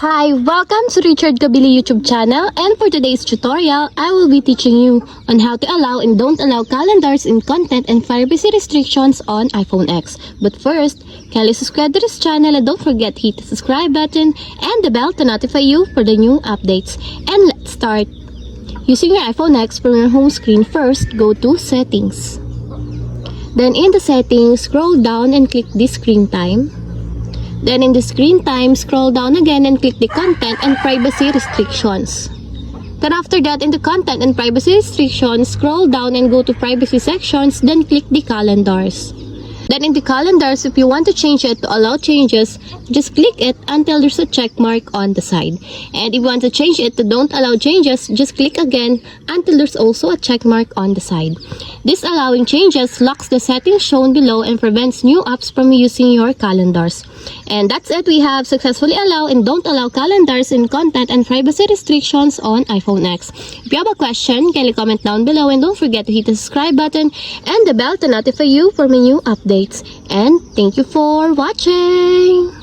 Hi, welcome to Richard Cabile YouTube channel, and for today's tutorial, I will be teaching you on how to allow and don't allow calendars in content and privacy restrictions on iPhone X. But first, kindly subscribe to this channel and don't forget to hit the subscribe button and the bell to notify you for the new updates. And let's start. Using your iPhone X from your home screen, first go to Settings. Then in the settings, scroll down and click the screen time. Then in the screen time, scroll down again and click the content and privacy restrictions. Then after that, in the content and privacy restrictions, scroll down and go to privacy sections, then click the calendars. Then in the calendars, if you want to change it to allow changes, just click it until there's a check mark on the side. And if you want to change it to don't allow changes, just click again until there's also a check mark on the side. This allowing changes locks the settings shown below and prevents new apps from using your calendars. And that's it. We have successfully allow and don't allow calendars in content and privacy restrictions on iPhone X. If you have a question, kindly comment down below and don't forget to hit the subscribe button and the bell to notify you for my new updates. And thank you for watching!